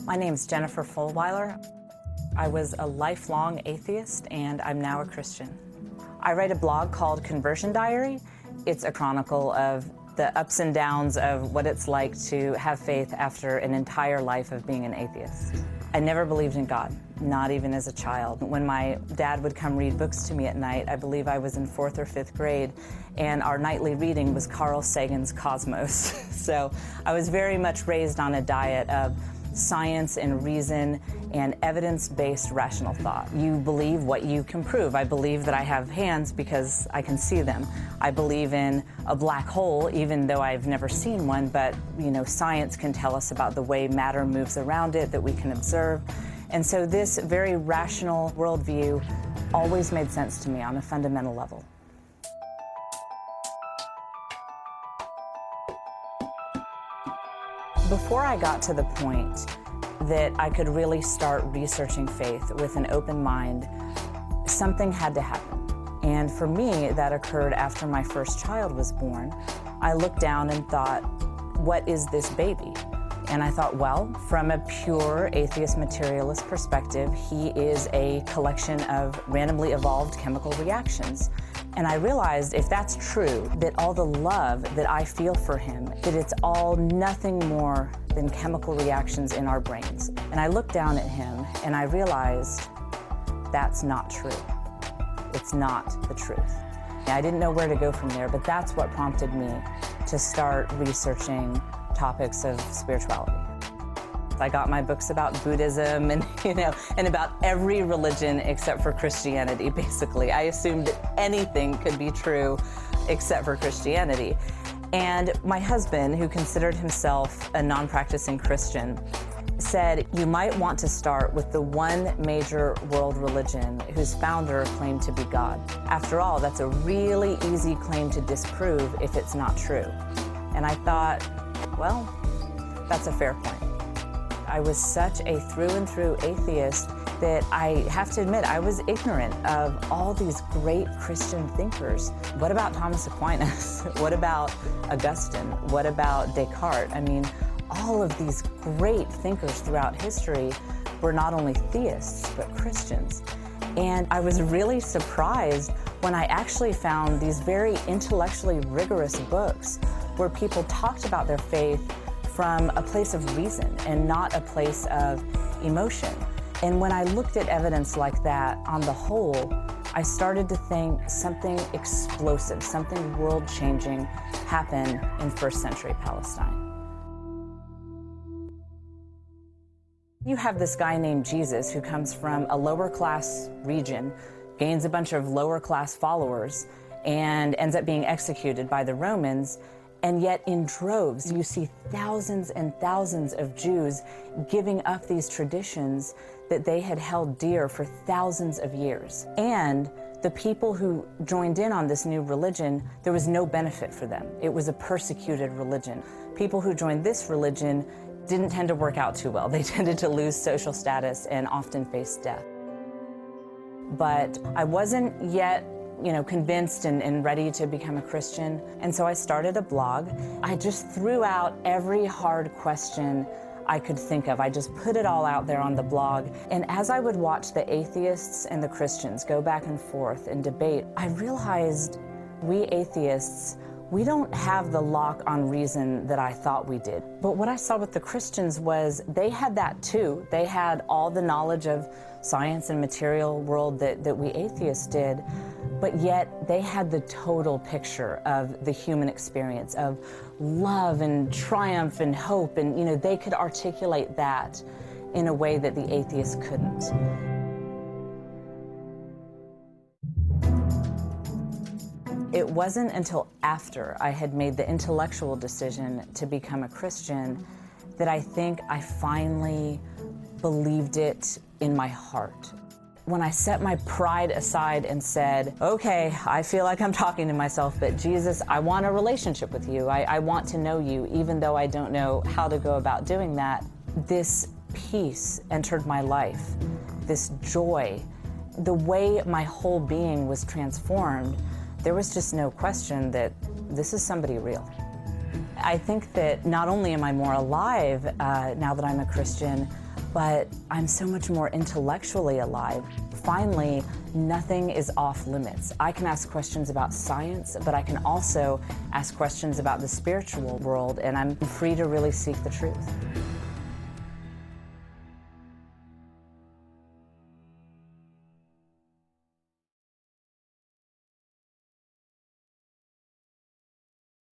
My name's Jennifer Fulweiler. I was a lifelong atheist, and I'm now a Christian. I write a blog called Conversion Diary. It's a chronicle of the ups and downs of what it's like to have faith after an entire life of being an atheist. I never believed in God, not even as a child. When my dad would come read books to me at night, I believe I was in 4th or 5th grade, and our nightly reading was Carl Sagan's Cosmos. So I was very much raised on a diet of science and reason and evidence-based rational thought. You believe what you can prove. I believe that I have hands because I can see them. I believe in a black hole, even though I've never seen one, but science can tell us about the way matter moves around it that we can observe. And so this very rational worldview always made sense to me on a fundamental level. Before I got to the point that I could really start researching faith with an open mind, something had to happen. And for me, that occurred after my first child was born. I looked down and thought, what is this baby? And I thought, well, from a pure atheist materialist perspective, he is a collection of randomly evolved chemical reactions. And I realized if that's true, that all the love that I feel for him, that it's all nothing more than chemical reactions in our brains. And I looked down at him and I realized that's not true. It's not the truth. I didn't know where to go from there, but that's what prompted me to start researching topics of spirituality. I got my books about Buddhism and about every religion except for Christianity, basically. I assumed that anything could be true except for Christianity. And my husband, who considered himself a non-practicing Christian, said, you might want to start with the one major world religion whose founder claimed to be God. After all, that's a really easy claim to disprove if it's not true. And I thought, well, that's a fair point. I was such a through and through atheist that I have to admit I was ignorant of all these great Christian thinkers. What about Thomas Aquinas? What about Augustine? What about Descartes? I mean, all of these great thinkers throughout history were not only theists, but Christians. And I was really surprised when I actually found these very intellectually rigorous books where people talked about their faith from a place of reason and not a place of emotion. And when I looked at evidence like that on the whole, I started to think something explosive, something world-changing happened in first century Palestine. You have this guy named Jesus who comes from a lower class region, gains a bunch of lower class followers, and ends up being executed by the Romans. And yet in droves, you see thousands and thousands of Jews giving up these traditions that they had held dear for thousands of years. And the people who joined in on this new religion, there was no benefit for them. It was a persecuted religion. People who joined this religion didn't tend to work out too well. They tended to lose social status and often face death. But I wasn't yet convinced and ready to become a Christian. And so I started a blog. I just threw out every hard question I could think of. I just put it all out there on the blog. And as I would watch the atheists and the Christians go back and forth and debate, I realized we atheists, we don't have the lock on reason that I thought we did. But what I saw with the Christians was they had that too. They had all the knowledge of science and material world that we atheists did, but yet they had the total picture of the human experience of love and triumph and hope, and they could articulate that in a way that the atheists couldn't. It wasn't until after I had made the intellectual decision to become a Christian that I think I finally believed it in my heart. When I set my pride aside and said, okay, I feel like I'm talking to myself, but Jesus, I want a relationship with you. I want to know you, even though I don't know how to go about doing that. This peace entered my life, this joy, the way my whole being was transformed. There was just no question that this is somebody real. I think that not only am I more alive now that I'm a Christian, but I'm so much more intellectually alive. Finally, nothing is off limits. I can ask questions about science, but I can also ask questions about the spiritual world, and I'm free to really seek the truth.